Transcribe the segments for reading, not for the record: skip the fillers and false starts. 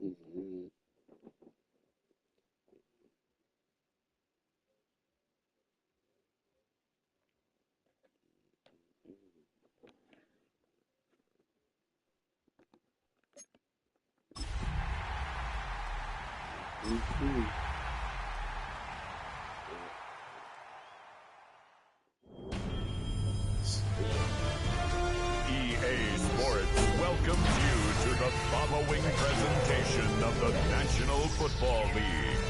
Mm-hmm. Mm-hmm. EA Sports welcomes you to the following presentation of the National Football League.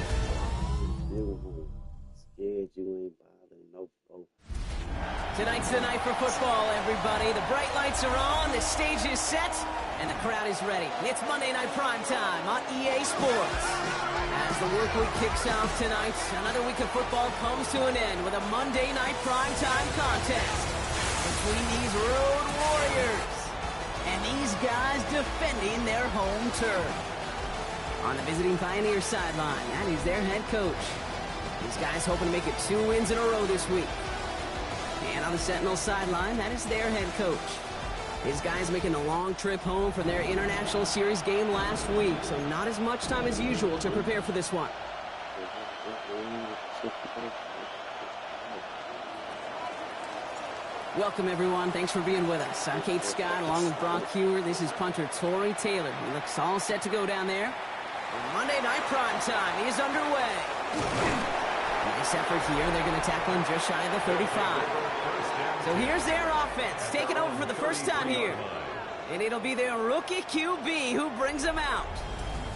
Scared you ain't bothering no folk. Tonight's the night for football, everybody. The bright lights are on, the stage is set, and the crowd is ready. It's Monday Night Primetime on EA Sports. As the work week kicks off tonight, another week of football comes to an end with a Monday Night Primetime contest between these road warriors and these guys defending their home turf. On the visiting Pioneer sideline, that is their head coach. These guys hoping to make it 2 wins in a row this week. And on the Sentinel sideline, that is their head coach. His guys making a long trip home from their International Series game last week, so not as much time as usual to prepare for this one. Welcome, everyone. Thanks for being with us. I'm Kate Scott, along with Brock Hewer. This is punter Torrey Taylor. He looks all set to go down there. Monday Night Primetime is underway. Nice effort here. They're going to tackle him just shy of the 35. So here's their offense, taking over for the first time here. And it'll be their rookie QB who brings them out.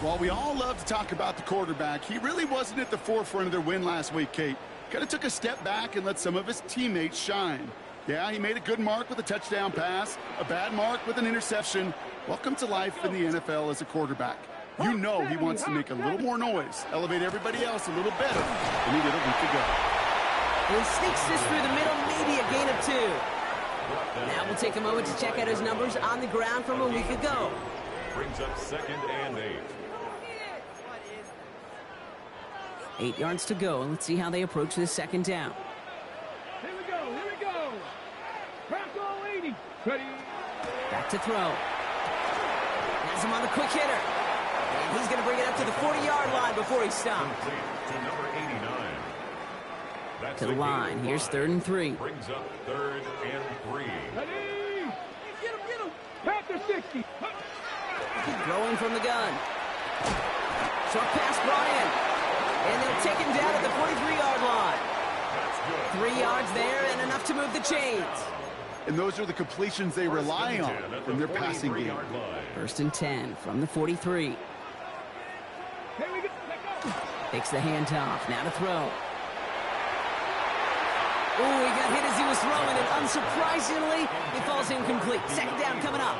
While we all love to talk about the quarterback, he really wasn't at the forefront of their win last week, Kate. Kind of took a step back and let some of his teammates shine. Yeah, he made a good mark with a touchdown pass, a bad mark with an interception. Welcome to life in the NFL as a quarterback. You know he wants to make a little more noise, elevate everybody else a little better than he did a week ago. He sneaks this through the middle, maybe a gain of 2. Now we'll take a moment to check out his numbers on the ground from a week ago. Brings up 2nd and 8. 8 yards to go. Let's see how they approach this second down. Here we go. Bronco 80. Ready. Back to throw. Has him on the quick hitter. And he's going to bring it up to the 40-yard line before he stops. To number 89. That's To the line. Here's 3rd and 3. Brings up 3rd and 3. Ready. Get him. Panther 60. Throwing from the gun. Short pass brought in. And they'll take him down at the 43-yard line. 3 yards there and enough to move the chains. And those are the completions they rely on in their passing game. 1st and 10 from the 43. Here we go. Takes the handoff. Now to throw. Oh, he got hit as he was throwing, and unsurprisingly, it falls incomplete. Second down coming up.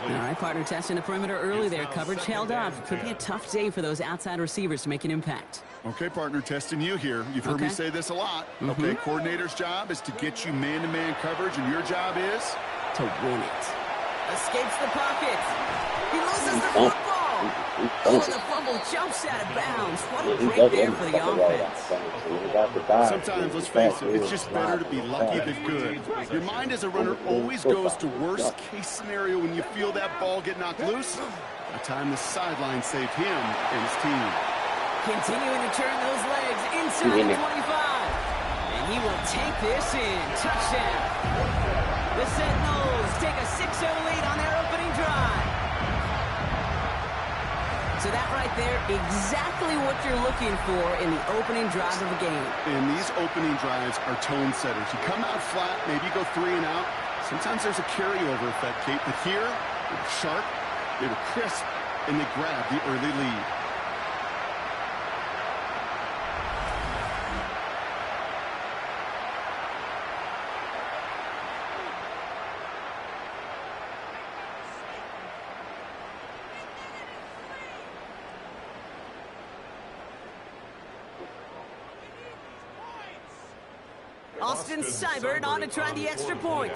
All right, partner testing the perimeter early there. Coverage held up. Could be a tough day for those outside receivers to make an impact. Okay, partner, testing you here. You've heard me say this a lot. Okay, coordinator's job is to get you man-to-man coverage, and your job is? To win it. Escapes the pocket. He loses the football. Oh, and the fumble jumps out of bounds. What a break there for the offense. Sometimes, let's face it, it's just better to be lucky than good. Your mind as a runner always goes to worst-case scenario when you feel that ball get knocked loose. By the time the sideline saved him and his team. Continuing to turn those legs inside the 25. And he will take this in. Touchdown. The Sentinels take a 6-0 lead on their opening drive. So that right there, exactly what you're looking for in the opening drive of a game. And these opening drives are tone setters. You come out flat, maybe you go 3 and out. Sometimes there's a carryover effect, Kate. But here, they were sharp, they were crisp, and they grabbed the early lead. Austin Seibert on to try the extra point.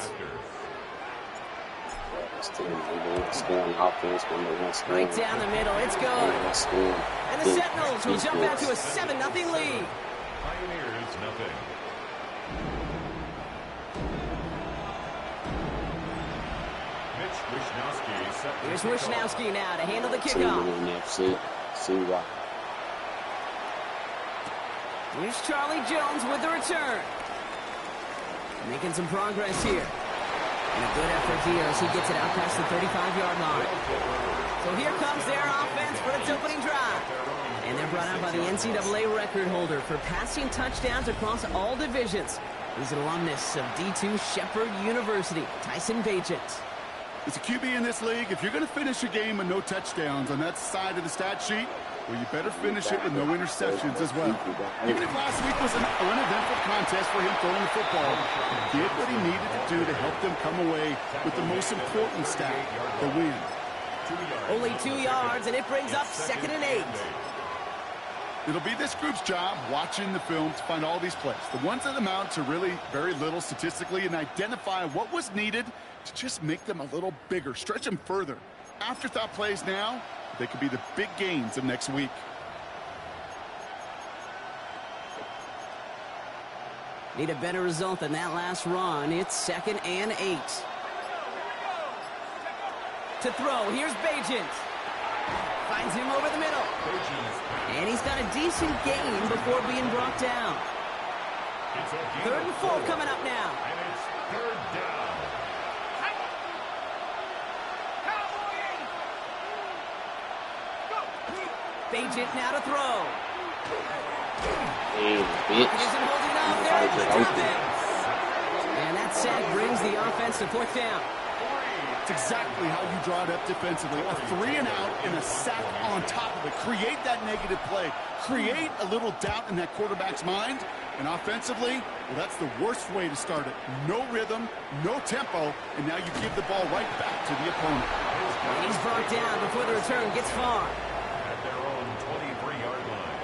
Right down the middle, it's good. And the Sentinels will jump out to a 7-0 lead. Pioneers nothing. Here's Wishnowski now to handle the Team kickoff. in there. See why. Here's Charlie Jones with the return. Making some progress here. And a good effort here as he gets it out past the 35-yard line. So here comes their offense for its opening drive. And they're brought out by the NCAA record holder for passing touchdowns across all divisions. He's an alumnus of D2 Shepherd University, Tyson Bagent. As a QB in this league, if you're going to finish a game with no touchdowns on that side of the stat sheet, well, you better finish it with no interceptions as well. Even if last week was an uneventful contest for him throwing the football, he did what he needed to do to help them come away with the most important stat, the win. Only 2 yards, and it brings up 2nd and 8. It'll be this group's job watching the film to find all these plays, the ones that amount to really very little statistically, and identify what was needed to just make them a little bigger, stretch them further. Afterthought plays now, they could be the big gains of next week. Need a better result than that last run. It's 2nd and 8. To throw, here's Bagent. Finds him over the middle. And he's got a decent gain before being brought down. 3rd and 4 coming up now. And it's 3rd down. Bagent now to throw. Hey, It bitch. isn't holding up there at the top end. And that sack brings the offense to 4th down. It's exactly how you draw it up defensively. A 3 and out and a sack on top of it. Create that negative play. Create a little doubt in that quarterback's mind. And offensively, well, that's the worst way to start it. No rhythm, no tempo, and now you give the ball right back to the opponent. And he's brought down before the return gets far. At their own 23-yard line.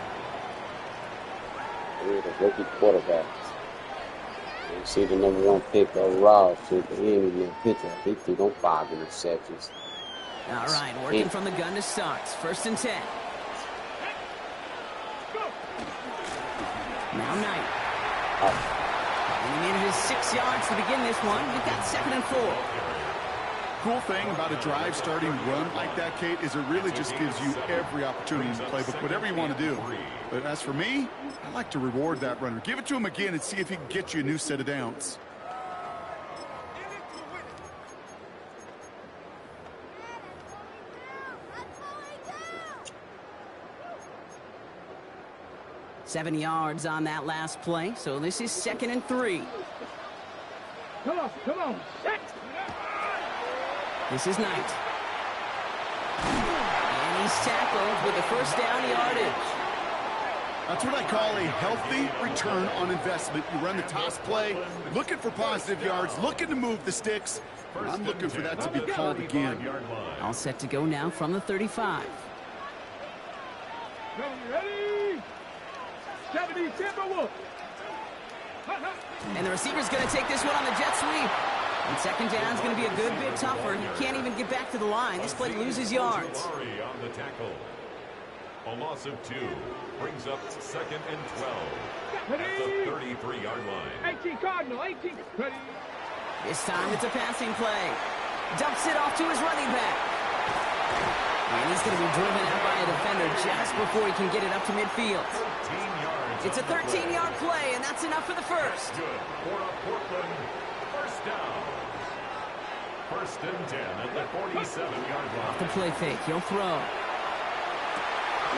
We're the rookie quarterbacks. You see the #1 pick overall, too, but he ain't even in the picture. He threw them 5 interceptions. All right, working from the gun to start. 1st and 10. Now Knight. And he made it his 6 yards to begin this one. We've got 2nd and 4. Cool thing about a drive starting run like that, Kate, is it really just gives you every opportunity in the playbook, whatever you want to do. But as for me, I like to reward that runner. Give it to him again and see if he can get you a new set of downs. Seven yards on that last play, so this is 2nd and 3. Come on. Set. This is Knight. And he's tackled with the 1st down yardage. That's what I call a healthy return on investment. You run the toss play, looking for positive yards, looking to move the sticks. And I'm looking for that to be called again. All set to go now from the 35. Ready? 70, timber. And the receiver's going to take this one on the jet sweep. And 2nd down is going to be a good bit tougher. He can't even get back to the line. This play loses yards. On the tackle. A loss of 2 brings up 2nd and 12 at the 33-yard line. 18 Cardinal, 18. Ready? This time it's a passing play. Dumps it off to his running back. And he's going to be driven out by a defender just before he can get it up to midfield. 13 yards. It's a 13-yard play, and that's enough for the first. Good for a Portland 1st down. 1st and 10 at the 47-yard line. The play fake. He'll throw.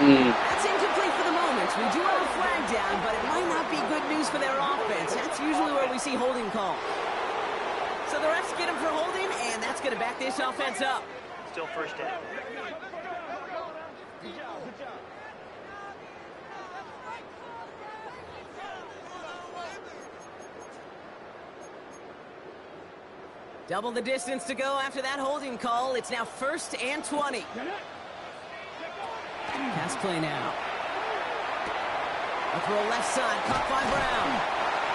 That's incomplete for the moment. We do have a flag down, but it might not be good news for their offense. That's usually where we see holding calls. So the refs get him for holding, and that's going to back this offense up. Still 1st down. Double the distance to go after that holding call. It's now 1st and 20. Pass play now. A throw left side, caught by Brown.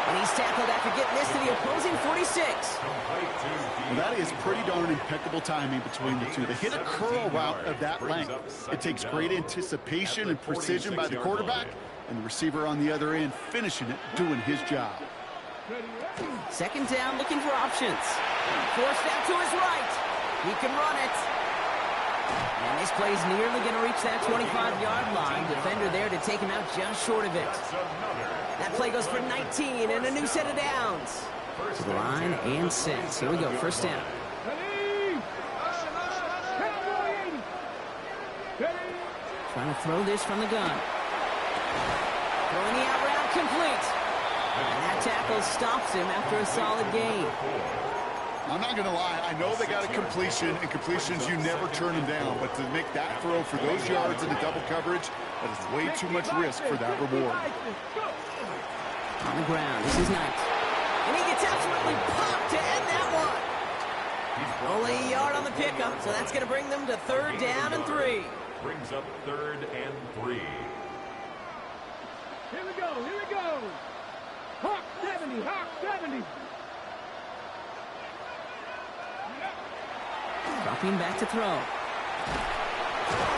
And he's tackled after getting this to the opposing 46. Well, that is pretty darn impeccable timing between the two. They hit a curl route of that length. It takes great anticipation and precision by the quarterback, and the receiver on the other end finishing it, doing his job. 2nd down, looking for options. Forced out to his right. He can run it. And this play's nearly going to reach that 25-yard line. Defender there to take him out just short of it. That play goes for 19 and a new set of downs. To the line and sets. Here we go, first down. Trying to throw this from the gun. Throwing the out route complete. And that tackle stops him after a solid gain. I'm not going to lie. I know they got a completion, and completions, you never turn them down. But to make that throw for those yards in the double coverage, that is way too much risk for that reward. On the ground, this is Knight. And he gets absolutely popped to end that one. Only a yard on the pickup, so that's going to bring them to third down and 3. Brings up 3rd and 3. Here we go, here we go. Hawk 70, Hawk 70. Dropping back to throw.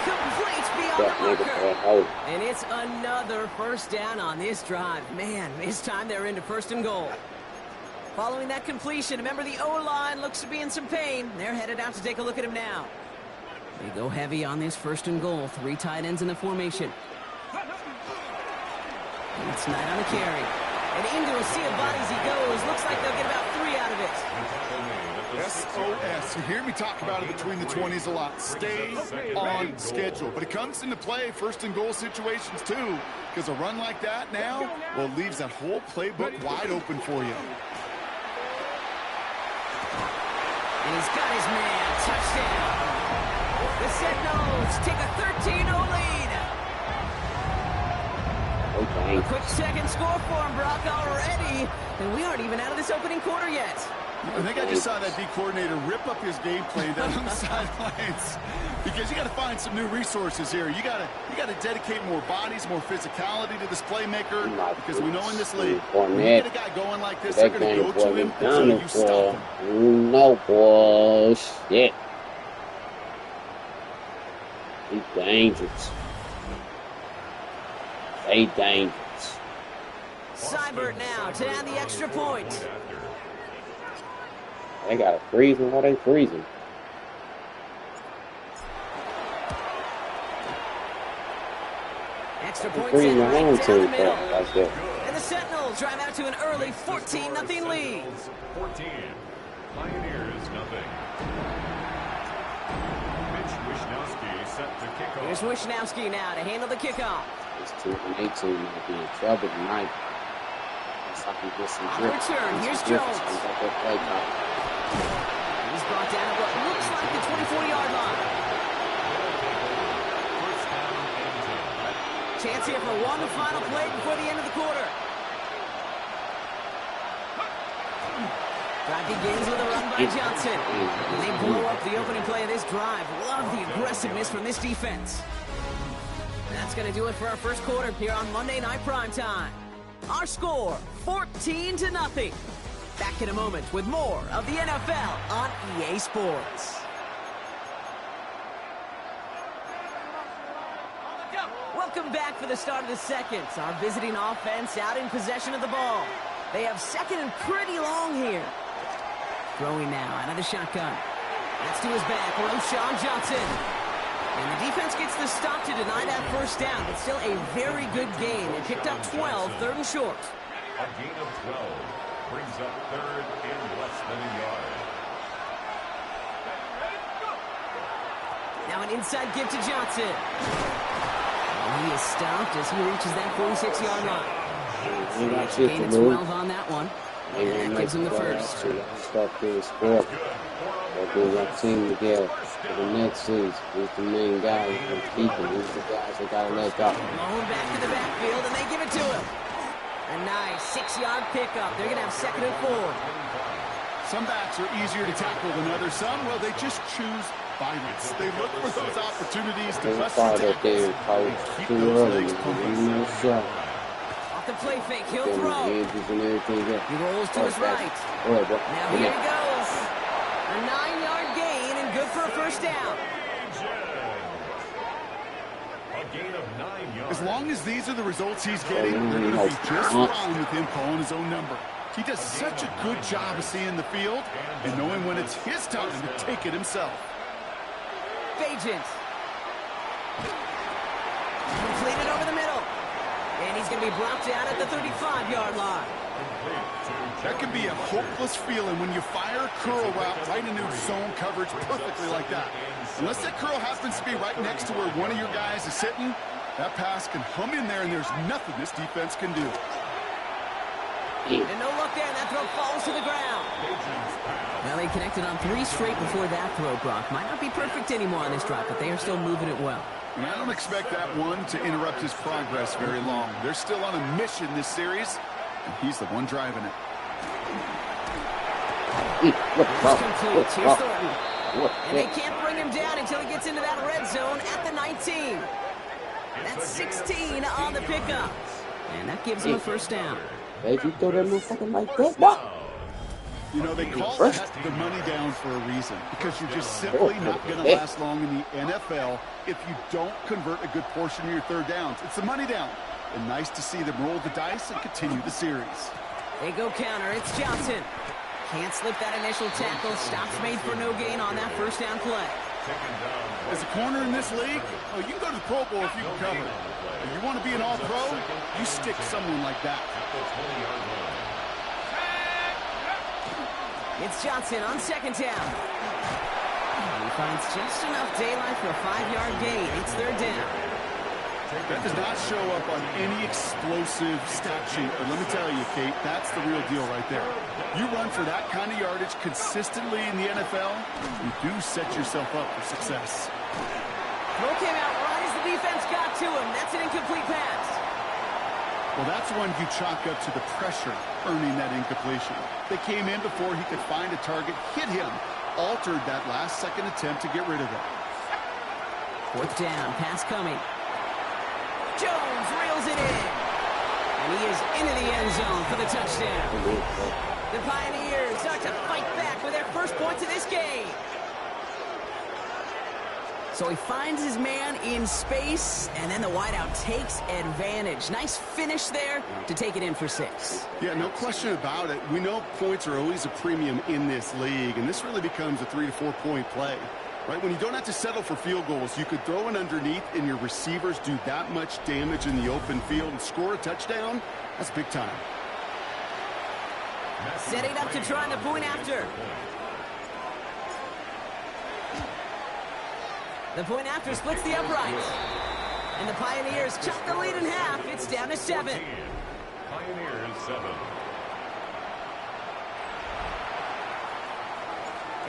Complete beyond the marker. And it's another first down on this drive. Man, this time they're into 1st and goal. Following that completion, remember the O-line looks to be in some pain. They're headed out to take a look at him now. They go heavy on this 1st and goal. 3 tight ends in the formation. And it's Knight on the carry. And into a sea of bodies he goes. Looks like they'll get about 3 out of it. SOS. You hear me talk about it between the 20s a lot. Stay on schedule. But it comes into play 1st and goal situations too. Because a run like that now, well, it leaves that whole playbook wide open for you. And he's got his man. Touchdown. The Sentinels take a 13-0 lead. A quick second score for him, Brock, already. And we aren't even out of this opening quarter yet. I think I just saw that D coordinator rip up his game plan down on the sidelines, because you got to find some new resources here. You got to dedicate more bodies, more physicality to this playmaker, because we know in this league, when you get a guy going like this, they're going to go to him until you stop him. No bullshit. He's dangerous. They dangerous. Seibert now to add the extra point. They got to freeze him. Why they freezing? Extra points Freezing in the right home down team. the middle. That's it. And the Sentinels drive out to an early 14-0 lead. 14. Pioneers, nothing. Mitch Wishnowski set to kick off. Here's Wishnowski now to handle the kickoff. This team and 18 might be in trouble tonight. Looks like he gets some On the drips. return, here's Some drips. Jones. He's got that play call. He's brought down at what looks like the 24-yard line. First down and 10. Chance here for one final play before the end of the quarter. Drive begins with a run by Johnson. And they blow up the opening play of this drive. Love the aggressiveness from this defense. That's going to do it for our first quarter here on Monday Night Primetime. Our score, 14-0. Back in a moment with more of the NFL on EA Sports. Welcome back for the start of the second. Our visiting offense out in possession of the ball. They have second and pretty long here. Throwing now out of the shotgun. That's to his back, Roshan Johnson. And the defense gets the stop to deny that first down. It's still a very good game. They picked up 12, 3rd and short. A gain of 12 brings up 3rd and less than a yard. Now an inside give to Johnson. And he is stopped as he reaches that 46-yard line. Gain of 12 on that one. And that gives him the first. Start being sport. They're doing that team together for the next season. He's the main guy who's keeping. He's the guys that got to let go. Blown back to the backfield, and they give it to him. A nice 6-yard pickup. They're going to have 2nd and 4. Some backs are easier to tackle than others. Some, well, they just choose violence. They look for those opportunities to bust the tackles and keep those legs pumping. Off the play fake, he'll throw. He rolls to his right. Now here he goes. A 9-yard gain and good for a first down. A gain of 9 yards. As long as these are the results he's getting, they're going to be just fine with him calling his own number. He does such a good job of seeing the field and knowing when it's his time to take it himself. agent. Completed over the middle. And he's going to be brought down at the 35-yard line. That can be a hopeless feeling when you fire a curl route right into zone coverage perfectly like that. Unless that curl happens to be right next to where one of your guys is sitting, that pass can hum in there and there's nothing this defense can do. And no look there, and that throw falls to the ground. Well, they connected on 3 straight before that throw, Brock. Might not be perfect anymore on this drive, but they are still moving it well. And I don't expect that one to interrupt his progress very long. They're still on a mission this series, and he's the one driving it. Complete. Here's Thornton. And they can't bring him down until he gets into that red zone at the 19. That's 16 on the pickup. And that gives him a first down. Hey, if you throw that motherfucker like that, what? You know, they call that the money down for a reason, because you're just simply not going to last long in the NFL if you don't convert a good portion of your third downs. It's the money down. And nice to see them roll the dice and continue the series. They go counter. It's Johnson. Can't slip that initial tackle. Stops made for no gain on that first down play. As a corner in this league, oh, you can go to the Pro Bowl if you can cover. If you want to be an all-pro, you stick someone like that. It's Johnson on second down. He finds just enough daylight for a 5-yard gain. It's third down. That does not show up on any explosive stat sheet, but let me tell you, Kate, that's the real deal right there. You run for that kind of yardage consistently in the NFL, you do set yourself up for success. Throw came out right as the defense got to him. That's an incomplete pass. Well, that's one you chalk up to the pressure earning that incompletion. They came in before he could find a target, hit him, altered that last-second attempt to get rid of it. Fourth down, pass coming. Jones reels it in. And he is into the end zone for the touchdown. The Pioneers start to fight back with their first points of this game. So he finds his man in space, and then the wideout takes advantage. Nice finish there to take it in for 6. Yeah, no question about it. We know points are always a premium in this league, and this really becomes a 3 to 4 point play. Right, when you don't have to settle for field goals, you could throw it underneath and your receivers do that much damage in the open field and score a touchdown. That's big time. Setting up to try the point after. The point after splits the uprights. And the Pioneers chop the lead in half. It's down to 7. Pioneers 7.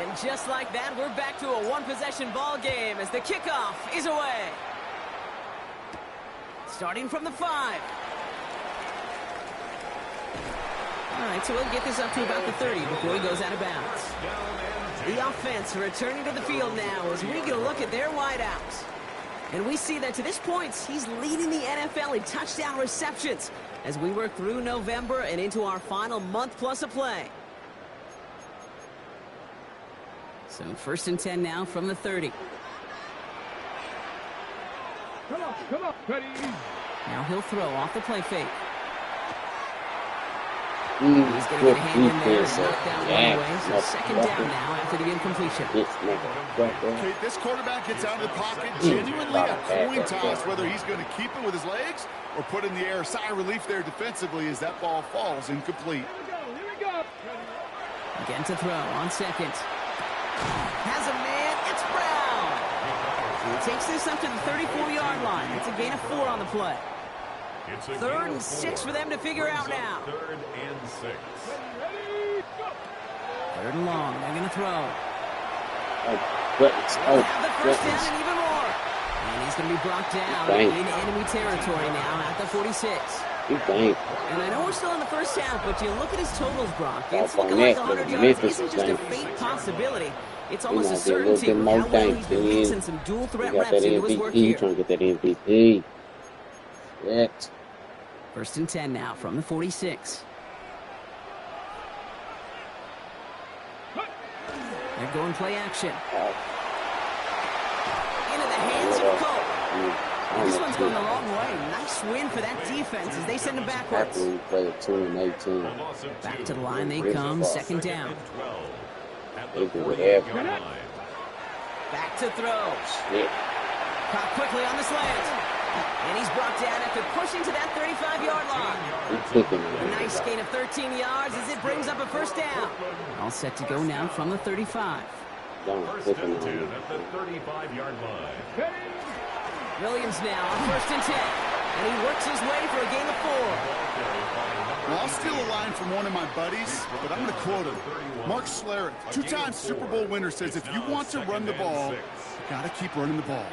And just like that, we're back to a one-possession ball game as the kickoff is away. Starting from the 5. All right, so we'll get this up to about the 30 before he goes out of bounds. The offense returning to the field now as we get a look at their wideouts. And we see that to this point, he's leading the NFL in touchdown receptions as we work through November and into our final month plus of play. So 1st and 10 now from the 30. Come on, ready. Now he'll throw off the play fake. He's going to get a hand in there and knock down one away. So 2nd down now after the incompletion. Okay, this quarterback gets out of the pocket, genuinely a coin toss, whether he's going to keep it with his legs or put in the air. Sigh of relief there defensively as that ball falls incomplete. Here we go. Again to throw on 2nd. Has a man, it's Brown. He takes this up to the 34-yard line. It's a gain of 4 on the play. 3rd and 6 for them to figure out now. 3rd and 6. Ready, go. 3rd and long, they're going to throw. Oh, Have the first down and even more. And he's going to be brought down into enemy territory now at the 46. And I know we're still in the first half, but you look at his totals, Brock. It's looking like 100 yards isn't just a faint possibility. It's almost a certainty with how well he's been mixing some dual threat reps into his work here. Trying to get that MVP. Shit. 1st and 10 now from the 46. They're going play action. Into the hands of Cole. This one's going the wrong way. Nice win for that defense as they send him backwards. Back to the line they come. 2nd down. Back to throw. Shit. Caught quickly on the slant. And he's brought down after pushing to that 35-yard line. He's kicking A it. nice gain of 13 yards as it brings up a first down. All set to go now from the 35. Don't First kicking and 10 on at the 35-yard line. Williams now on 1st and 10. And he works his way for a gain of 4. Well, I'll steal a line from one of my buddies, but I'm going to quote him. Mark Schlereth, two-time Super Bowl winner, says if you want to run the ball, you got to keep running the ball.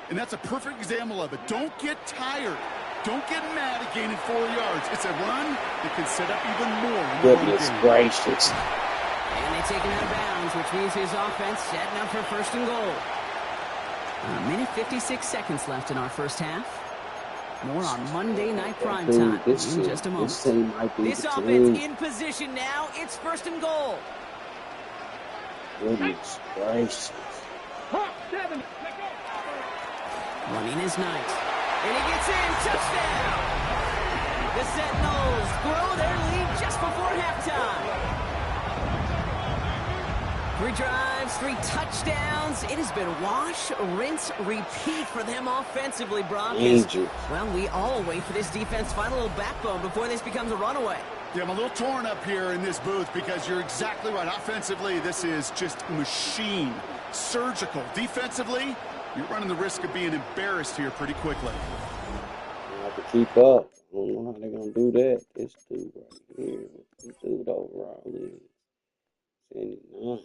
And that's a perfect example of it. Don't get tired. Don't get mad at gaining 4 yards. It's a run that can set up even more. Goodness gracious. And they take him out of bounds, which means his offense setting up for 1st and goal. A minute 56 seconds left in our first half. More on Monday Night Primetime in just a moment. This team might be This offense in position now. It's 1st and goal. Goodness gracious. Running is Knight. And he gets in. Touchdown. The Sentinels grow their lead just before halftime. 3 drives, 3 touchdowns. It has been wash, rinse, repeat for them offensively, Brock. Well, we all wait for this defense to find a little backbone before this becomes a runaway. Yeah, I'm a little torn up here in this booth because you're exactly right. Offensively, this is just machine. Surgical. Defensively, you're running the risk of being embarrassed here pretty quickly. You have to keep up. I don't know how they're going to do that. This dude right here. This dude overall is 79.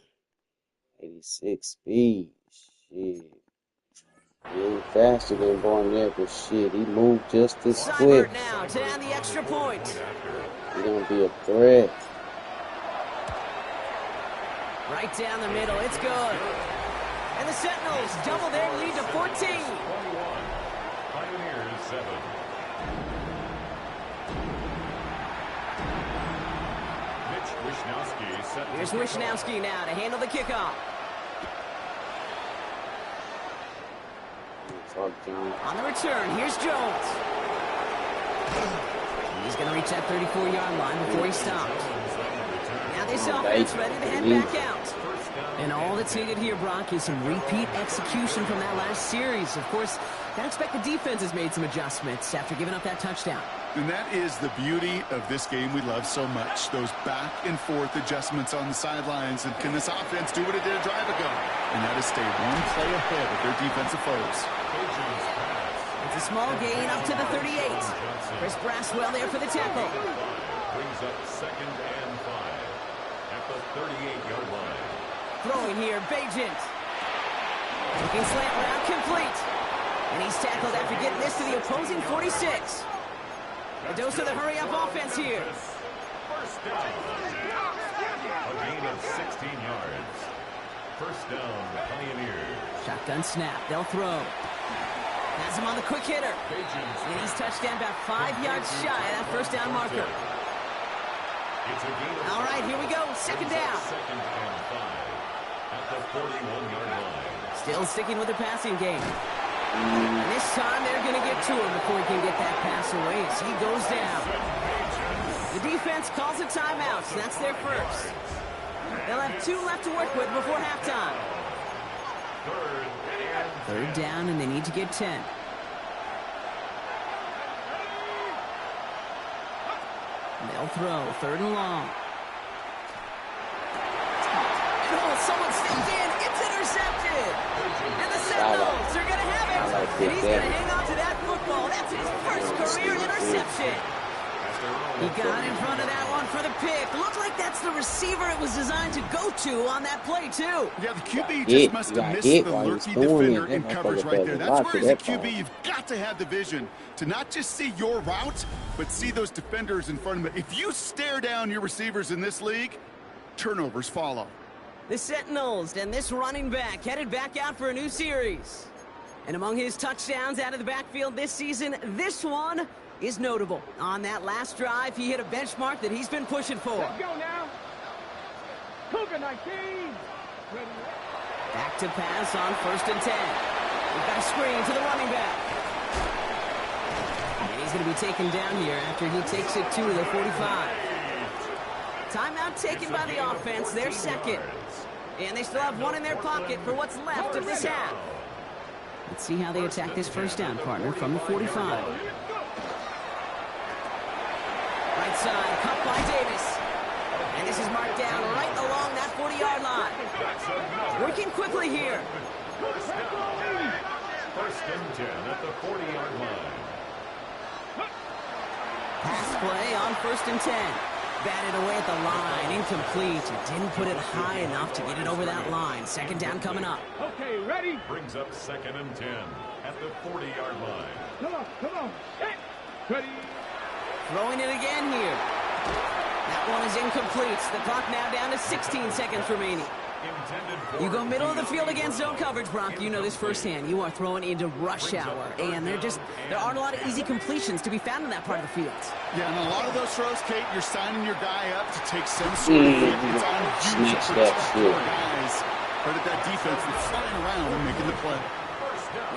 86 speed. Shit. He ain't faster than Barnett, but shit, he moved just as quick. Now to add the extra point. He's going to be a threat. Right down the middle. It's good. And the Sentinels double their lead to 14. 21. Pioneers 7. Here's Wishnowski now to handle the kickoff. On the return, here's Jones. He's going to reach that 34-yard line before he stops. Now this offense ready to head back out. And all that's needed here, Brock, is some repeat execution from that last series. Of course, I expect the defense has made some adjustments after giving up that touchdown. And that is the beauty of this game we love so much. Those back and forth adjustments on the sidelines. And can this offense do what it did a drive ago? And that is stay one play ahead of their defensive foes. It's a small gain up to the 38. Chris Braswell there for the tackle. Brings up 2nd and 5 at the 38-yard line. Throwing here, Bajent. Looking slant route complete. And he's tackled after getting this to the opposing 46. A dose of the hurry-up offense here. First down. A gain of 16 yards. First down, Pioneers. Shotgun snap. They'll throw. Has him on the quick hitter. And he's touchdown about 5 yards shy of that first down marker. All right, here we go. 2nd down. 2nd and 5 at the 41-yard line. Still sticking with the passing game. And this time they're going to get to him before he can get that pass away as he goes down. The defense calls a timeout, so that's their first. They'll have 2 left to work with before halftime. 3rd down, and they need to get 10. They'll throw 3rd and long. And someone stepped in. It's intercepted. And the Sentinels are going to have it. And he's going to hang on to that football. That's his first career interception. He got in front of that one for the pick. Looked like that's the receiver it was designed to go to on that play, too. Yeah, the QB just must have missed the lurky defender in coverage right there. That's where, as a QB, you've got to have the vision to not just see your route, but see those defenders in front of you. If you stare down your receivers in this league, turnovers follow. The Sentinels and this running back headed back out for a new series. And among his touchdowns out of the backfield this season, this one is notable. On that last drive, he hit a benchmark that he's been pushing for. Let's go now. Cougar 19. Back to pass on 1st and 10. We've got a screen to the running back. And he's going to be taken down here after he takes it to the 45. Timeout taken by the offense. Their second. And they still have one in their pocket for what's left of this half. Let's see how they attack this first down, partner, from the 45. Right side, cut by Davis. And this is marked down right along that 40-yard line. Working quickly here. First and 10 at the 40-yard line. Pass play on 1st and 10. Batted away at the line, incomplete. Didn't put it high enough to get it over that line. Second down coming up. Okay, ready? Brings up 2nd and 10 at the 40-yard line. Come on. Hey. Ready? Throwing it again here. That one is incomplete. The clock now down to 16 seconds remaining. You go middle of the field against zone coverage, Brock. You know this firsthand. You are throwing into rush hour, and there aren't a lot of easy completions to be found in that part of the field. Yeah, and a lot of those throws, Kate, you're signing your guy up to take some sort of hit. It's on you to protect your guys. But at that defense, it's flying around and making the play.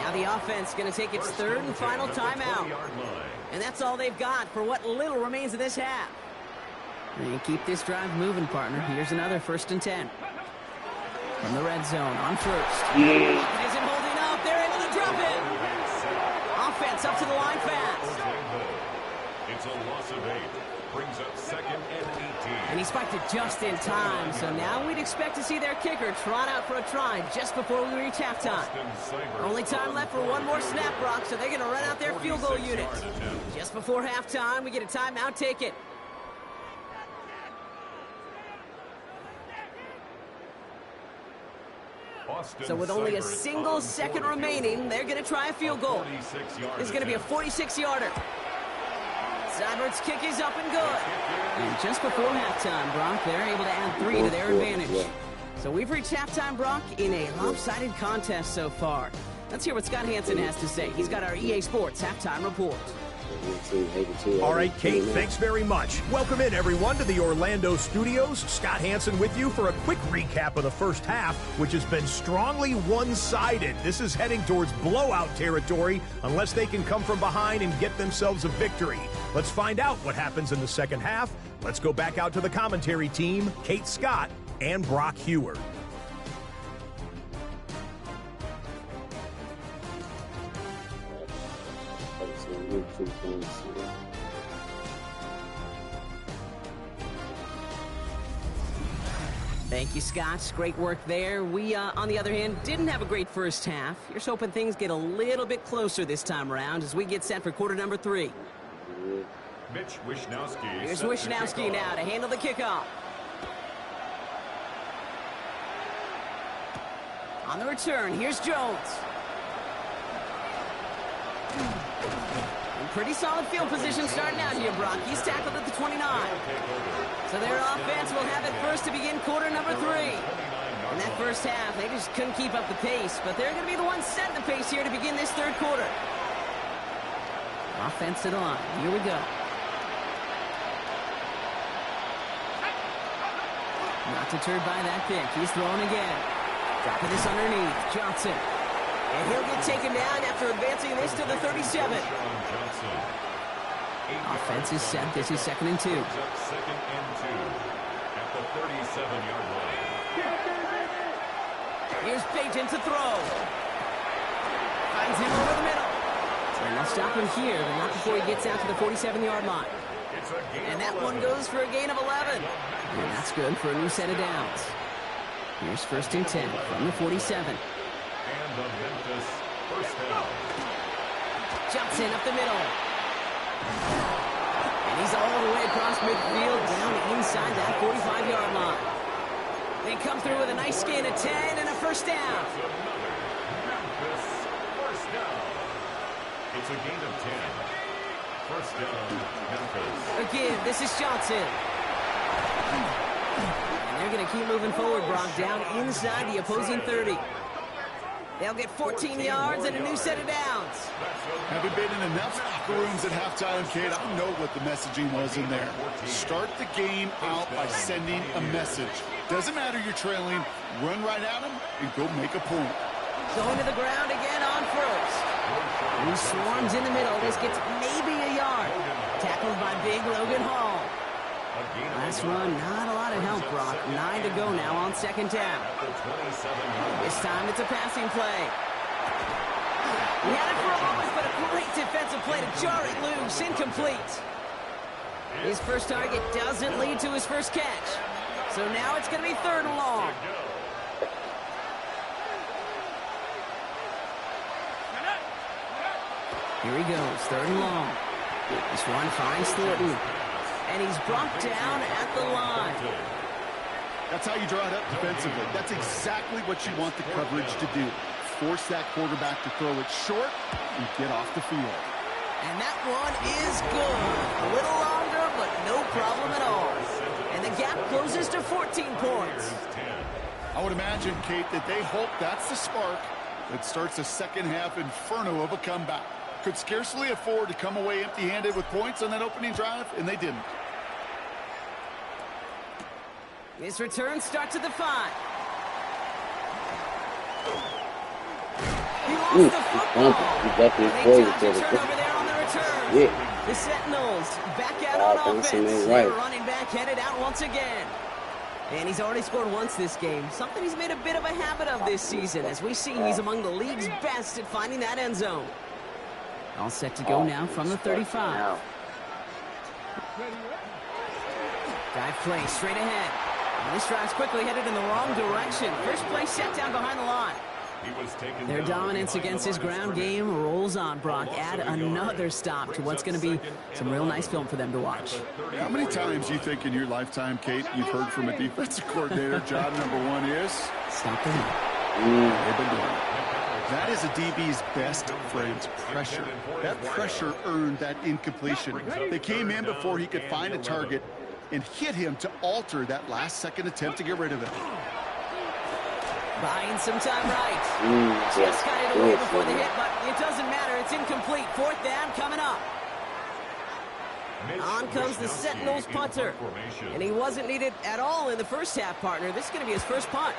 Now the offense going to take its third and final timeout. And that's all they've got for what little remains of this half. And keep this drive moving, partner. Here's another 1st and 10. From the red zone on 1st. It isn't holding up. They're able to drop it. Offense up to the line fast. It's a loss of 8. Brings up 2nd and 18. And he spiked it just in time. So now we'd expect to see their kicker trot out for a try just before we reach halftime. Only time left for one more snap, Brock, so they're going to run out their field goal unit. Just before halftime, we get a timeout. Take it. So with only a single second remaining, they're going to try a field goal. This is going to be a 46-yarder. Seibert's kick is up and good. And just before halftime, Brock, they're able to add 3 to their advantage. So we've reached halftime, Brock, in a lopsided contest so far. Let's hear what Scott Hansen has to say. He's got our EA Sports halftime report. All right, Kate, thanks very much. Welcome in, everyone, to the Orlando studios. Scott Hansen with you for a quick recap of the first half, which has been strongly one-sided. This is heading towards blowout territory unless they can come from behind and get themselves a victory. Let's find out what happens in the second half. Let's go back out to the commentary team, Kate Scott and Brock Heward. Thank you, Scott. Great work there. We, on the other hand, didn't have a great first half. Here's hoping things get a little bit closer this time around as we get set for quarter number 3. Mitch Wishnowsky. Here's Wishnowsky now to handle the kickoff. On the return, here's Jones. And pretty solid field position starting out here, Brock. He's tackled at the 29. So their offense will have it first to begin quarter number 3. In that first half, they just couldn't keep up the pace, but they're going to be the ones setting the pace here to begin this third quarter. Offense to the line. Here we go. Not deterred by that pick. He's throwing again. Dropping this underneath. Johnson. And he'll get taken down after advancing this to the 37. Offense is set. This is 2nd and 2. 2nd and 2 at the 37-yard line. Here's Payton to throw. Finds him over the middle. And they'll stop him here, but not before he gets out to the 47-yard line. And that one goes for a gain of 11. And that's good for a new set of downs. Here's 1st and 10 from the 47. And the Memphis first down. Johnson up the middle. And he's all the way across midfield down inside that 45-yard line. They come through with a nice gain of 10 and a first down. Memphis first down. It's a gain of 10. First down, Memphis. Again, this is Johnson. And they're going to keep moving forward, Brock, down inside the opposing 30. They'll get 14 yards and a new set of downs. Having been in enough locker rooms at halftime, Kate, I know what the messaging was in there. Start the game out by sending a message. Doesn't matter you're trailing, run right at them and go make a point. Going to the ground again on 1st. He swarms in the middle. This gets maybe a yard. Tackled by big Logan Hall. Last run, not a lot lot of help, Brock. 9 to go now on second down. This time it's a passing play. He had it for a moment, but a great defensive play to jar it loose. Incomplete. His first target doesn't lead to his first catch. So now it's going to be 3rd and long. Here he goes, 3rd and long. This one finds Thornton. And he's brought down at the line. That's how you draw it up defensively. That's exactly what you want the coverage to do. Force that quarterback to throw it short and get off the field. And that one is good. A little longer, but no problem at all. And the gap closes to 14 points. I would imagine, Kate, that they hope that's the spark that starts a second-half inferno of a comeback. Could scarcely afford to come away empty-handed with points on that opening drive, and they didn't. His return starts at the 5. He lost the football. Big time turnover there on the return. Yeah. The Sentinels back out on offense. Their running back headed out once again. And he's already scored once this game. Something he's made a bit of a habit of this season. As we see, he's among the league's best at finding that end zone. All set to go now from the 35. Dive play straight ahead. And this drive's quickly headed in the wrong direction. First play set down behind the line. Their dominance against his ground game rolls on, Brock. Add another stop to what's going to be some real nice film for them to watch. How many times you think in your lifetime, Kate, you've heard from a defensive coordinator, job number 1 is? Stop the run. They've been doing it. That is a DB's best friend, pressure. That pressure earned that incompletion. They came in before he could find a target and hit him to alter that last-second attempt to get rid of it. Buying some time right. Just got it away before the hit, but it doesn't matter. It's incomplete. 4th down coming up. On comes the Sentinels punter. And he wasn't needed at all in the first half, partner. This is going to be his first punt.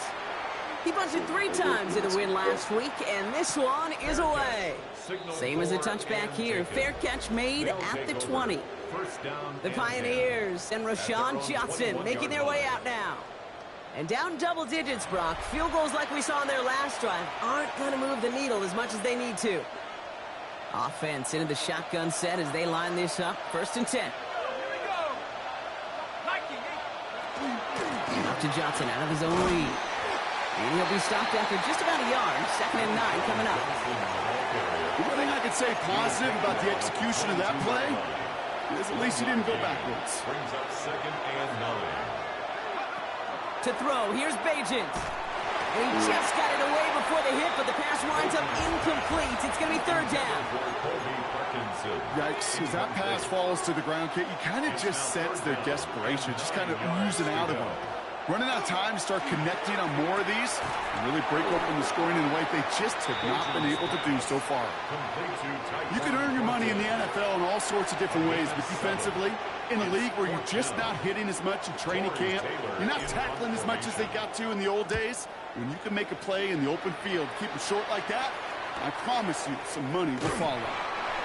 He punted 3 times in a win last week, and this one is away. Same as a touchback here. Fair catch made at the 20. The Pioneers and Rashawn Johnson making their way out now. And down double digits, Brock. Field goals like we saw in their last drive aren't going to move the needle as much as they need to. Offense into the shotgun set as they line this up. 1st and 10. Up to Johnson out of his own lead. And he'll be stopped after just about a yard. 2nd and 9 coming up. One thing I could say positive about the execution of that play is at least he didn't go backwards. Brings up 2nd and 9. To throw, here's Bajent. And he just got it away before the hit, but the pass winds up incomplete. It's going to be 3rd down. Yikes, as that pass falls to the ground, Kate, you kind of just sense their desperation, just kind of oozing out of them. Running out of time to start connecting on more of these and really break open the scoring in a way they just have not been able to do so far. You can earn your money in the NFL in all sorts of different ways, but defensively, in a league where you're just not hitting as much in training camp, you're not tackling as much as they got to in the old days, when you can make a play in the open field, keep it short like that, I promise you some money will follow.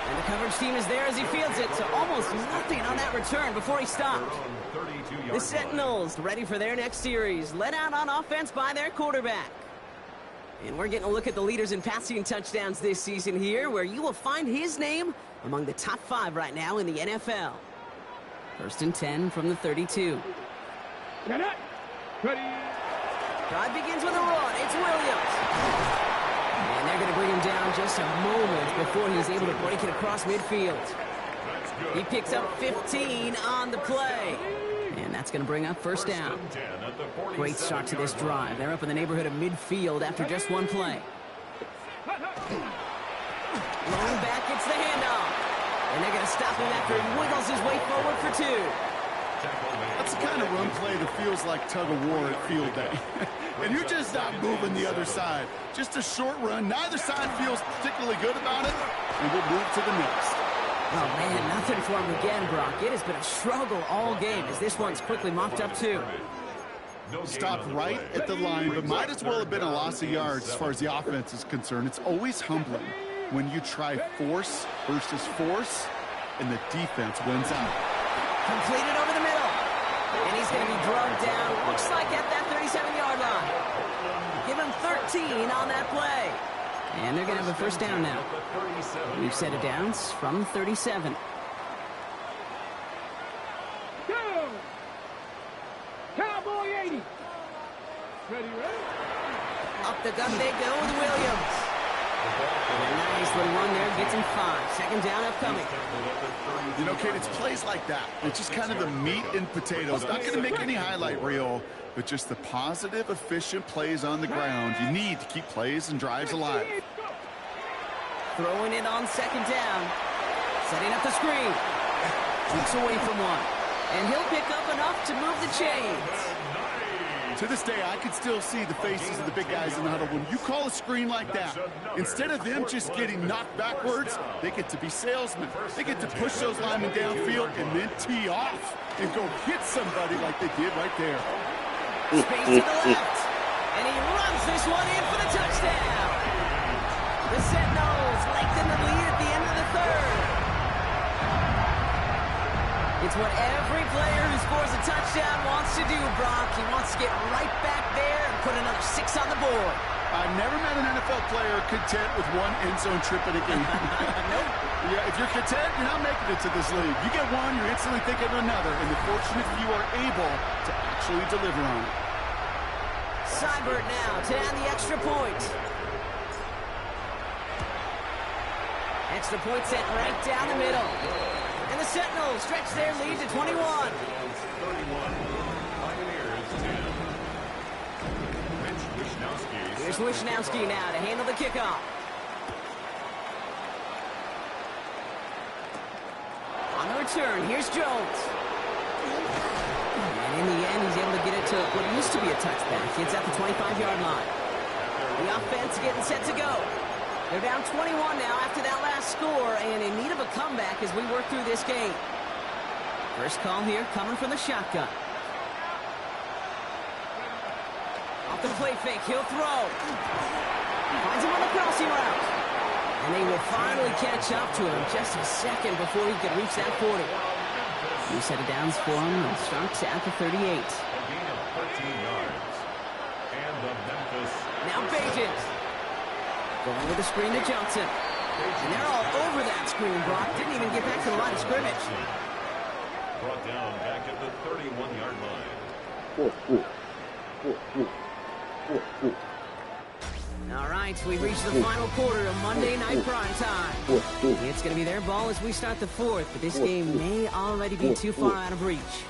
And the coverage team is there as he fields it, so almost nothing on that return before he stopped. The Sentinels ready for their next series, led out on offense by their quarterback. And we're getting a look at the leaders in passing touchdowns this season here, where you will find his name among the top 5 right now in the NFL. 1st and 10 from the 32. Drive begins with a run. It's Williams. And they're going to bring him down just a moment before he's able to break it across midfield. He picks up 15 on the play. And that's going to bring up 1st down. Great start to this drive. They're up in the neighborhood of midfield after just 1 play. Long back gets the handoff. And they're going to stop him after he wiggles his way forward for 2. That's the kind of run play that feels like tug-of-war at field day. And you're just not moving the other side. Just a short run. Neither side feels particularly good about it. And we'll move to the next. Oh, man, nothing for him again, Brock. It has been a struggle all game as this one's quickly mopped up, too. Stopped right at the line, but might as well have been a loss of yards as far as the offense is concerned. It's always humbling when you try force versus force, and the defense wins out. Completed over the middle. And he's he's going to be drugged down. Looks like at that 37-yard line. Give him 13 on that play. And they're going to have a first down now. We've set it down from 37. Go! Cowboy 80. Ready, ready? Up the gut they go with Williams. And a nice little run there. Gets him 5. Second down upcoming. You know, Kate, it's plays like that. It's just kind of the meat and potatoes. Not going to make any highlight reel, but just the positive, efficient plays on the ground. You need to keep plays and drives alive. Throwing it on second down. Setting up the screen. Keeps away from one. And he'll pick up enough to move the chains. To this day, I can still see the faces of the big guys in the huddle. When you call a screen like that, instead of them just getting knocked backwards, they get to be salesmen. They get to push those linemen downfield and then tee off and go hit somebody like they did right there. Space to the left. And he runs this one in for the touchdown. The Sentinels lengthen the lead at the end of the third. It's what every player who scores a touchdown wants to do, Brock. He wants to get right back there and put another 6 on the board. I've never met an NFL player content with one end zone trip in a game. Nope. Yeah, if you're content, you're not making it to this league. You get one, you're instantly thinking of another, and the fortunate few are able to actually deliver on it. Seibert now to add the extra point. Extra point set right down the middle. And the Sentinels stretch their lead to 21. Here's Wisnowski now to handle the kickoff. On the return, here's Jones. And in the end, he's able to get it to what used to be a touchback. It's at the 25-yard line. The offense getting set to go. They're down 21 now after that last score and in need of a comeback as we work through this game. First call here coming from the shotgun. Off the play fake, he'll throw. Finds him on the crossing route. And they will finally catch up to him just a second before he could reach that 40. New set of downs for him and starts at the 38. A gain of 13 yards. And the Memphis. Now Pages. Going with the screen to Johnson. And they're all over that screen, Brock. Didn't even get back to the line of scrimmage. Brought down back at the 31-yard line. All right, we've reached the final quarter of Monday Night Prime Time. It's going to be their ball as we start the fourth, but this game may already be too far out of reach.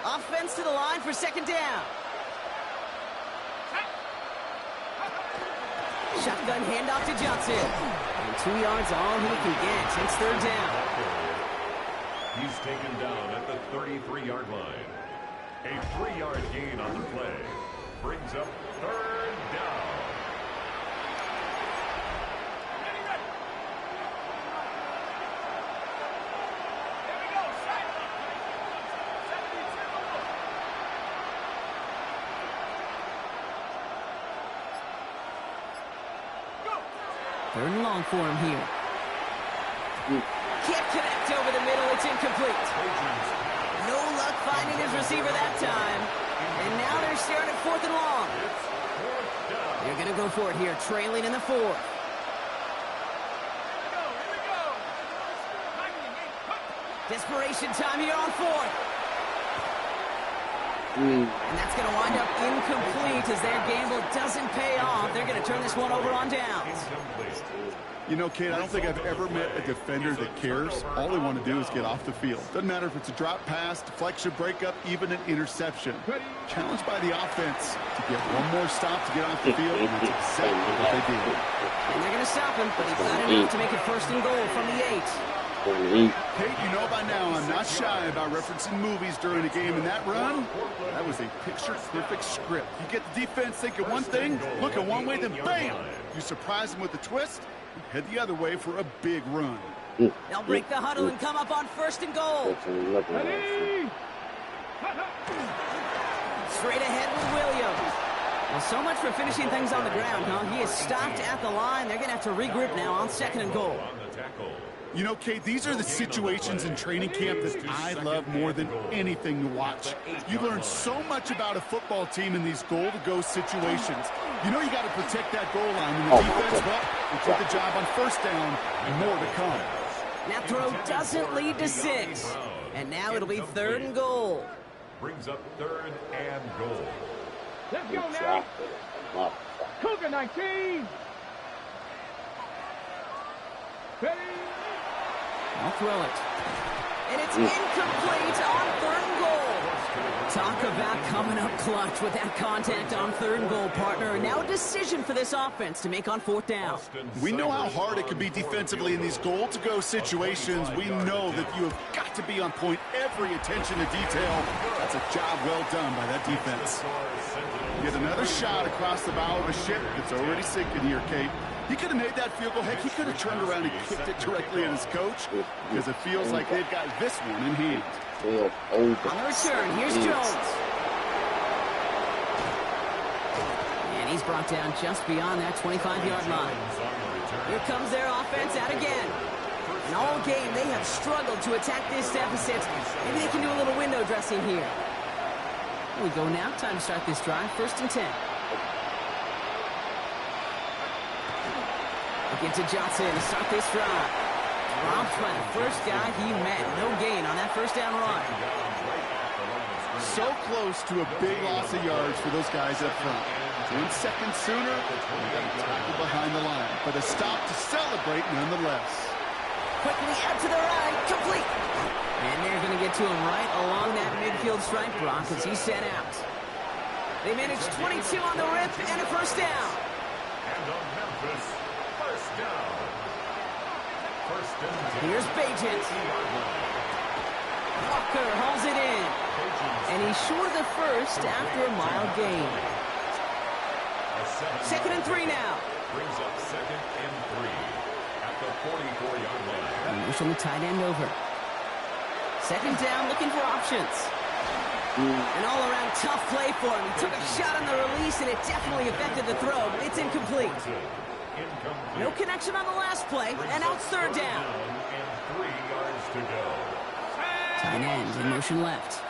Offense to the line for second down. Shotgun handoff to Johnson. And 2 yards all he can get. It's third down. He's taken down at the 33-yard line. A 3-yard gain on the play brings up third down. Third and long for him here. Can't connect over the middle. It's incomplete. No luck finding his receiver that time. And now they're staring at fourth and long. They're going to go for it here, trailing in the fourth. Desperation time here on fourth. And that's going to wind up incomplete as their gamble doesn't pay off. They're going to turn this one over on downs. You know, Kate, I don't think I've ever met a defender that cares. All they want to do is get off the field. Doesn't matter if it's a drop pass, deflection, breakup, even an interception. Challenged by the offense to get one more stop to get off the field, and that's exactly what they did. And they're going to stop him, but he's got enough to make it first and goal from the 8. Kate, you know by now I'm not shy about referencing movies during a game, and that run, that was a picture-perfect script. You get the defense thinking one thing, looking one way, then bam! You surprise them with a twist, and head the other way for a big run. They'll break the huddle and come up on first and goal. Ready? Straight ahead with Williams. Well, so much for finishing things on the ground, huh? He is stopped at the line. They're going to have to regroup now on 2nd and goal. You know, Kate, these are the situations in training camp that I love more than anything to watch. You learn so much about a football team in these goal-to-go situations. You know you got to protect that goal line. And the defense, well, they took the job on 1st down, and more to come. That throw doesn't lead to 6. And now it'll be 3rd and goal. Brings up 3rd and goal. Let's go now. Cougar 19. Ready? I'll throw it. And it's incomplete on 3rd and goal. Talk about coming up clutch with that contact on 3rd and goal, partner. And now a decision for this offense to make on 4th down. We know how hard it can be defensively in these goal-to-go situations. We know that you have got to be on point, every attention to detail. That's a job well done by that defense. Get another shot across the bow of a ship that's already sinking here, Kate. He could have made that field goal. Heck, he could have turned around and kicked it directly at his coach because it feels like they've got this one in hand. On the return, here's Jones. And he's brought down just beyond that 25-yard line. Here comes their offense out again. And all game, they have struggled to attack this deficit. Maybe they can do a little window dressing here. Here we go now. Time to start this drive. 1st and 10. Get to Johnson to start this drive. Dropped by the first guy he met. No gain on that 1st down run. So close to a big loss of yards for those guys up front. 10 seconds sooner, they got to tackle behind the line. But a stop to celebrate nonetheless. Quickly out to the right. Complete. And they're going to get to him right along that midfield stripe, Brock, as he's sent out. They managed 22 on the rip and a 1st down. And on Memphis, 1st down. 1st and 10. Here's Bajent. Walker hauls it in. And he's short of the 1st after a mile gain. 2nd and 3 now. Brings up 2nd and 3 at the 44-yard line. Motion the tight end over. 2nd down, looking for options. An all-around tough play for him. He took a shot on the release, and it definitely affected the throw, but it's incomplete. No connection on the last play, and now it's 3rd down. And 3 yards to go. Tight end in motion left.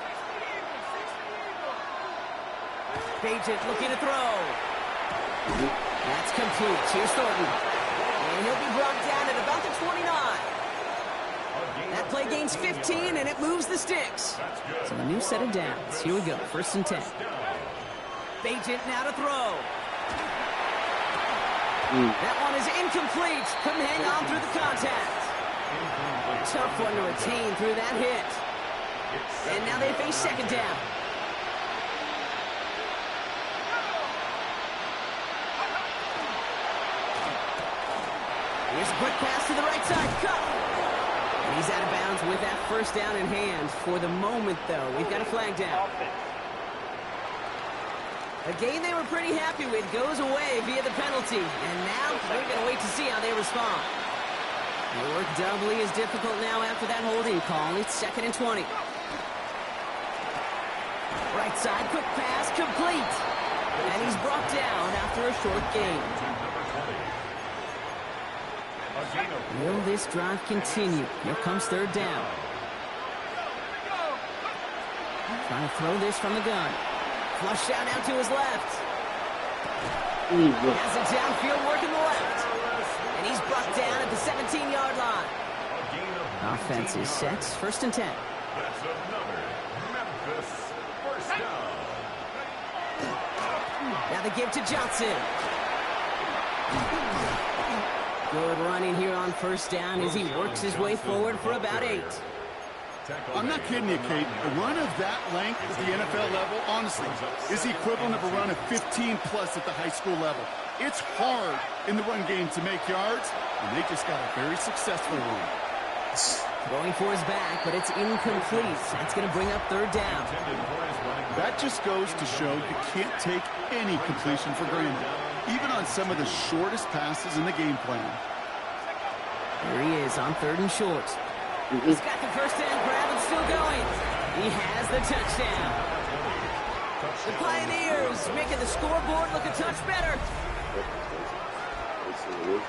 Bajent looking to throw. That's complete. Here's Thornton. And he'll be brought down at about the 29. That play gains 15, and it moves the sticks. So a new set of downs. Here we go. 1st and 10. Bajent now to throw. That one is incomplete. Couldn't hang on through the contact. Tough one to retain through that hit. And now they face 2nd down. Here's a quick pass to the right side. Cut. And he's out of bounds with that 1st down in hand. For the moment, though, we've got a flag down. A game they were pretty happy with goes away via the penalty. And now we're going to wait to see how they respond. They work doubly as difficult now after that holding call. It's 2nd and 20. Right side, quick pass, complete. And he's brought down after a short gain. Will this drive continue? Here comes 3rd down. Trying to throw this from the gun. Flush out out to his left. Has it downfield, working the left. And he's brought down at the 17-yard line. Offense is set. 1st and 10. That's another Memphis 1st down. Now the give to Johnson. Good running here on 1st down as he works his way forward for about 8. I'm not kidding you, Kate. A run of that length at the NFL level, honestly, is the equivalent of a run of 15-plus at the high school level. It's hard in the run game to make yards, and they just got a very successful one. Throwing for his back, but it's incomplete. That's going to bring up 3rd down. That just goes to show you can't take any completion for granted, even on some of the shortest passes in the game plan. Here he is on 3rd and short. He's got the 1st down grab and still going. He has the touchdown. The Pioneers making the scoreboard look a touch better.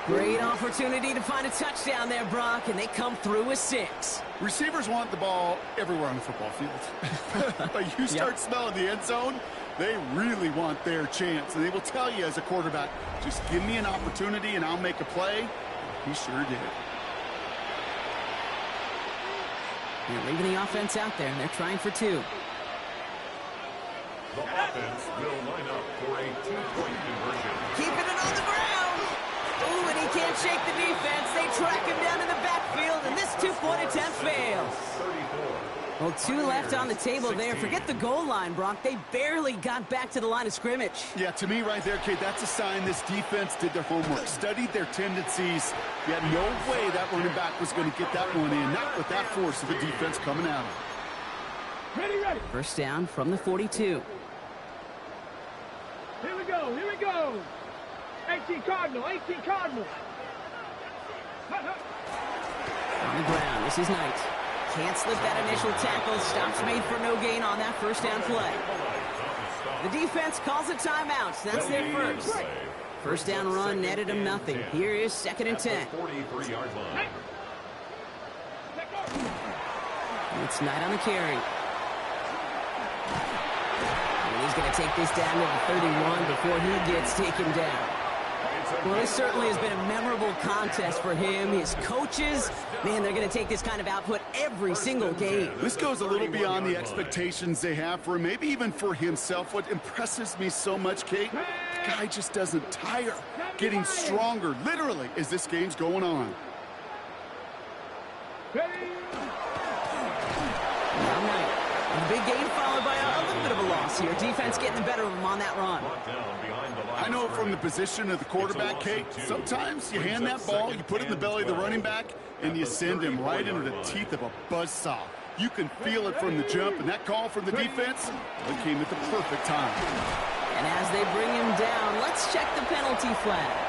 Great opportunity to find a touchdown there, Brock, and they come through with 6. Receivers want the ball everywhere on the football field. But you start smelling the end zone, they really want their chance. And they will tell you as a quarterback, just give me an opportunity and I'll make a play. He sure did. They're leaving the offense out there, and they're trying for 2. The offense will line up for a 2-point conversion. Keeping it on the ground. Ooh, and he can't shake the defense. They track him down in the backfield, and this 2-point attempt fails. 34. Well, 2 left on the table there. Forget the goal line, Brock. They barely got back to the line of scrimmage. Yeah, to me right there, Kate, that's a sign this defense did their homework, studied their tendencies. You had no way that running back was going to get that one in, not with that force of the defense coming at him. Ready. First down from the 42. Here we go. 18 Cardinal. On the ground, this is Knight. Can't slip that initial tackle. Stops made for no gain on that first down play. The defense calls a timeout. That's their first. First down run netted them nothing. Here is 2nd and 10. 43-yard line. It's Knight on the carry. And he's going to take this down to the 31 before he gets taken down. Well, this certainly has been a memorable contest for him. His coaches, man, they're going to take this kind of output every single game. This goes a little beyond the expectations they have for him, maybe even for himself. What impresses me so much, Kate, the guy just doesn't tire. Getting stronger, literally, as this game's going on. Now Knight. A big gain followed by a little bit of a loss here. Defense getting the better of him on that run. I know from the position of the quarterback, Kate, sometimes you hand that ball, you put it in the belly of the running back, and you send him right into the teeth of a buzzsaw. You can feel it from the jump, and that call from the defense, it came at the perfect time. And as they bring him down, let's check the penalty flag.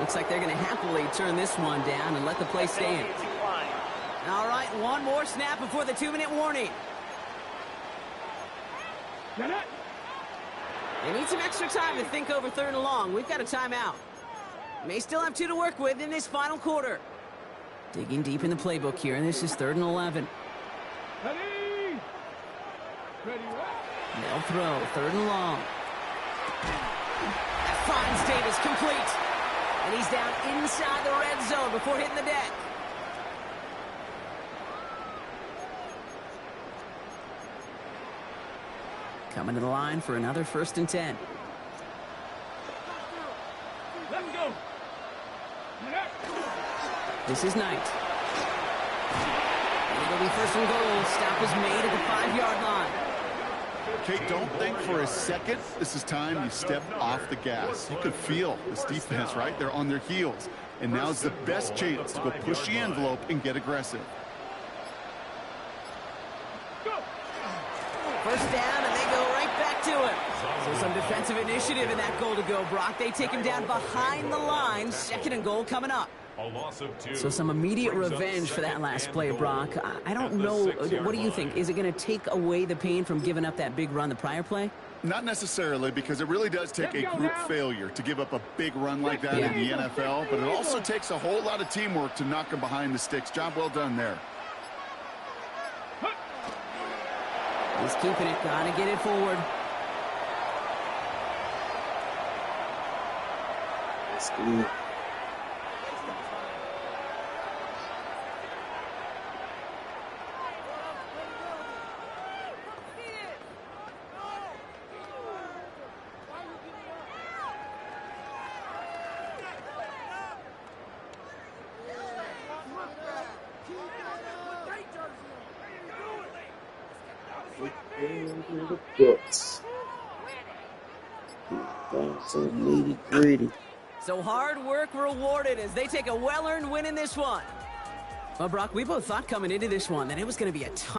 Looks like they're going to happily turn this one down and let the play stand. All right, one more snap before the 2-minute warning. They need some extra time to think over 3rd and long. We've got a timeout. May still have 2 to work with in this final quarter. Digging deep in the playbook here, and this is 3rd and 11. They'll throw, 3rd and long. That finds Davis complete. And he's down inside the red zone before hitting the deck. Coming to the line for another 1st and 10. Let's go. This is Knight. And it'll be 1st and goal. Stop is made at the 5-yard line. Kate, don't think for a second this is time you step off the gas. You can feel this defense, right? They're on their heels. And now's the best chance to go push the envelope and get aggressive. First down, and they go right back to him. So some defensive initiative in that goal to go, Brock. They take him down behind the line. 2nd and goal coming up. A loss of 2. So some immediate revenge for that last play, Brock. I don't know. What do you think? Is it going to take away the pain from giving up that big run the prior play? Not necessarily, because it really does take a group failure to give up a big run like that in the NFL, but it also takes a whole lot of teamwork to knock him behind the sticks. Job well done there. He's keeping it. Gotta get it forward. That's good. The books. So nitty gritty. So hard work rewarded as they take a well-earned win in this one. Well, Brock, we both thought coming into this one that it was going to be a tough